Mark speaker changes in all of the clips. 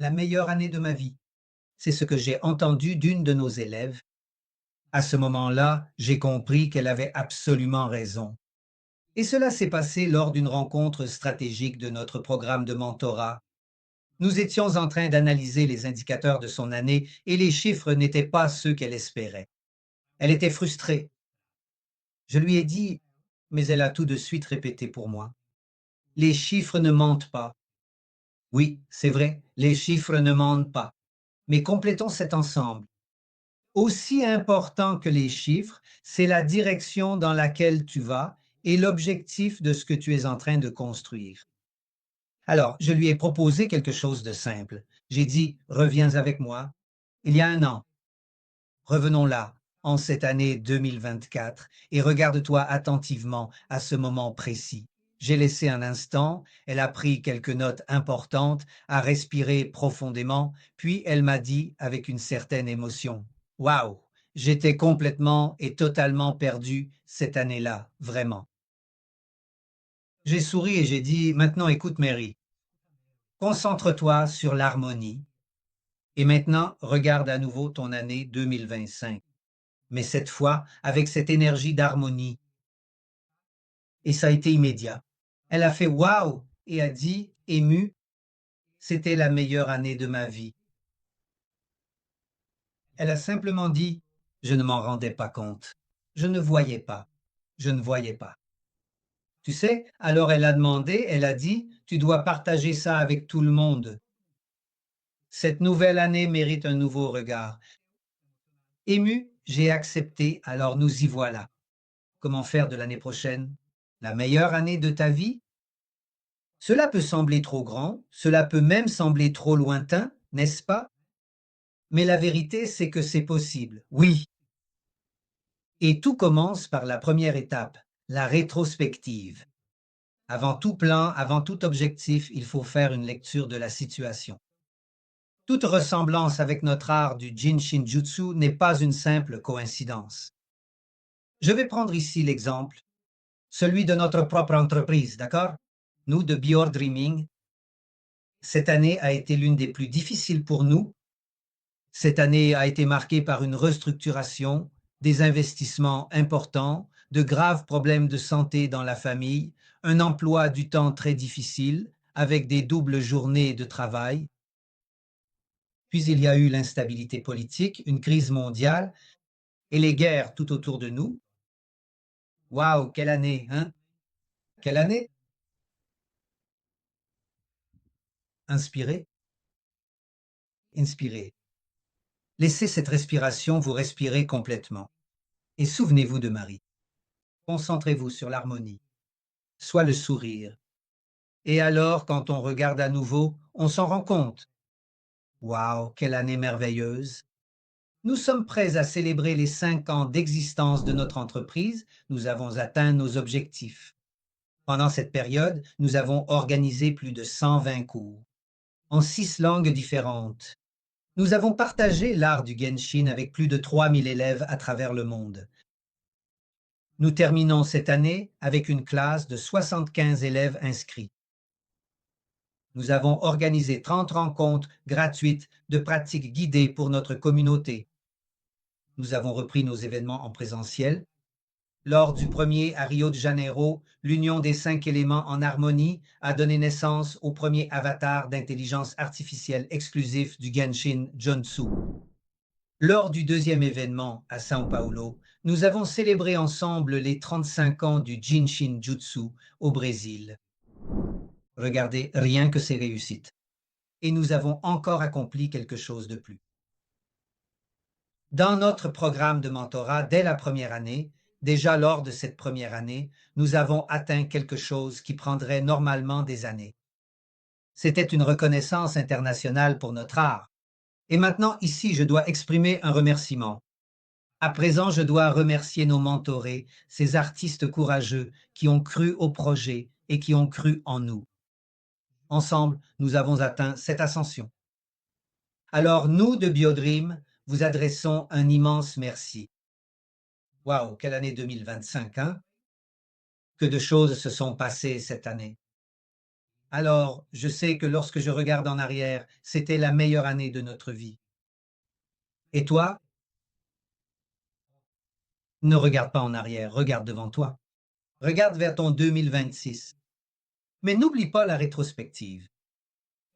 Speaker 1: la meilleure année de ma vie. C'est ce que j'ai entendu d'une de nos élèves. À ce moment-là, j'ai compris qu'elle avait absolument raison. Et cela s'est passé lors d'une rencontre stratégique de notre programme de mentorat. Nous étions en train d'analyser les indicateurs de son année et les chiffres n'étaient pas ceux qu'elle espérait. Elle était frustrée. Je lui ai dit, mais elle a tout de suite répété pour moi. Les chiffres ne mentent pas. Oui, c'est vrai, les chiffres ne mentent pas. Mais complétons cet ensemble. Aussi important que les chiffres, c'est la direction dans laquelle tu vas et l'objectif de ce que tu es en train de construire. Alors, je lui ai proposé quelque chose de simple. J'ai dit, reviens avec moi. Il y a un an, revenons là, en cette année 2024, et regarde-toi attentivement à ce moment précis. J'ai laissé un instant, elle a pris quelques notes importantes, a respiré profondément, puis elle m'a dit avec une certaine émotion, waouh, j'étais complètement et totalement perdu cette année-là, vraiment. J'ai souri et j'ai dit, maintenant écoute Mary, concentre-toi sur l'harmonie, et maintenant regarde à nouveau ton année 2025. Mais cette fois avec cette énergie d'harmonie. Et ça a été immédiat. Elle a fait waouh et a dit, émue, c'était la meilleure année de ma vie. Elle a simplement dit, je ne m'en rendais pas compte. Je ne voyais pas. Je ne voyais pas. Tu sais, alors elle a demandé, elle a dit, tu dois partager ça avec tout le monde. Cette nouvelle année mérite un nouveau regard. Ému, j'ai accepté, alors nous y voilà. Comment faire de l'année prochaine la meilleure année de ta vie? Cela peut sembler trop grand, cela peut même sembler trop lointain, n'est-ce pas? Mais la vérité, c'est que c'est possible, oui. Et tout commence par la première étape, la rétrospective. Avant tout plan, avant tout objectif, il faut faire une lecture de la situation. Toute ressemblance avec notre art du Jin Shin Jutsu n'est pas une simple coïncidence. Je vais prendre ici l'exemple, celui de notre propre entreprise, d'accord? Nous, de Bjord Dreaming, cette année a été l'une des plus difficiles pour nous. Cette année a été marquée par une restructuration, des investissements importants, de graves problèmes de santé dans la famille, un emploi du temps très difficile, avec des doubles journées de travail. Puis il y a eu l'instabilité politique, une crise mondiale et les guerres tout autour de nous. Waouh, quelle année, hein? Quelle année? Inspirez, inspirez. Laissez cette respiration vous respirer complètement. Et souvenez-vous de Marie. Concentrez-vous sur l'harmonie, soit le sourire. Et alors, quand on regarde à nouveau, on s'en rend compte. Waouh, quelle année merveilleuse! Nous sommes prêts à célébrer les 5 ans d'existence de notre entreprise. Nous avons atteint nos objectifs. Pendant cette période, nous avons organisé plus de 120 cours, en 6 langues différentes. Nous avons partagé l'art du Genshin avec plus de 3000 élèves à travers le monde. Nous terminons cette année avec une classe de 75 élèves inscrits. Nous avons organisé 30 rencontres gratuites de pratiques guidées pour notre communauté. Nous avons repris nos événements en présentiel. Lors du premier à Rio de Janeiro, l'Union des 5 éléments en harmonie a donné naissance au premier avatar d'intelligence artificielle exclusif du Genshin Junsu. Lors du deuxième événement à São Paulo, nous avons célébré ensemble les 35 ans du Jinshin Jutsu au Brésil. Regardez rien que ces réussites. Et nous avons encore accompli quelque chose de plus. Dans notre programme de mentorat, dès la première année, déjà lors de cette première année, nous avons atteint quelque chose qui prendrait normalement des années. C'était une reconnaissance internationale pour notre art. Et maintenant, ici, je dois exprimer un remerciement. À présent, je dois remercier nos mentorés, ces artistes courageux qui ont cru au projet et qui ont cru en nous. Ensemble, nous avons atteint cette ascension. Alors, nous de Biodream, vous adressons un immense merci. Waouh, quelle année 2025, hein? Que de choses se sont passées cette année. Alors, je sais que lorsque je regarde en arrière, c'était la meilleure année de notre vie. Et toi, ne regarde pas en arrière, regarde devant toi. Regarde vers ton 2026. Mais n'oublie pas la rétrospective.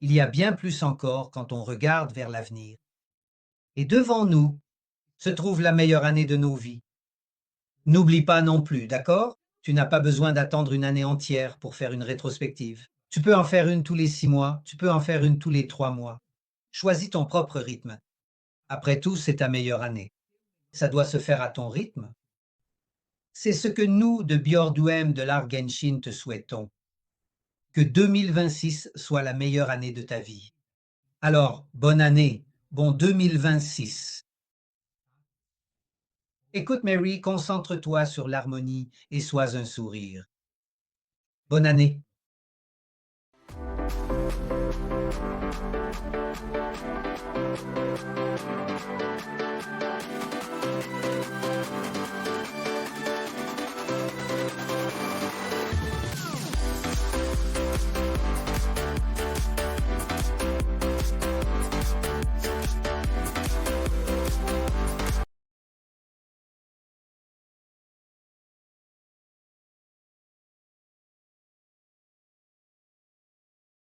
Speaker 1: Il y a bien plus encore quand on regarde vers l'avenir. Et devant nous se trouve la meilleure année de nos vies. N'oublie pas non plus, d'accord? Tu n'as pas besoin d'attendre une année entière pour faire une rétrospective. Tu peux en faire une tous les 6 mois, tu peux en faire une tous les 3 mois. Choisis ton propre rythme. Après tout, c'est ta meilleure année. Ça doit se faire à ton rythme. C'est ce que nous, de Bjorduem de l'Argenshin, te souhaitons. Que 2026 soit la meilleure année de ta vie. Alors, bonne année, bon 2026. Écoute, Mary, concentre-toi sur l'harmonie et sois un sourire. Bonne année.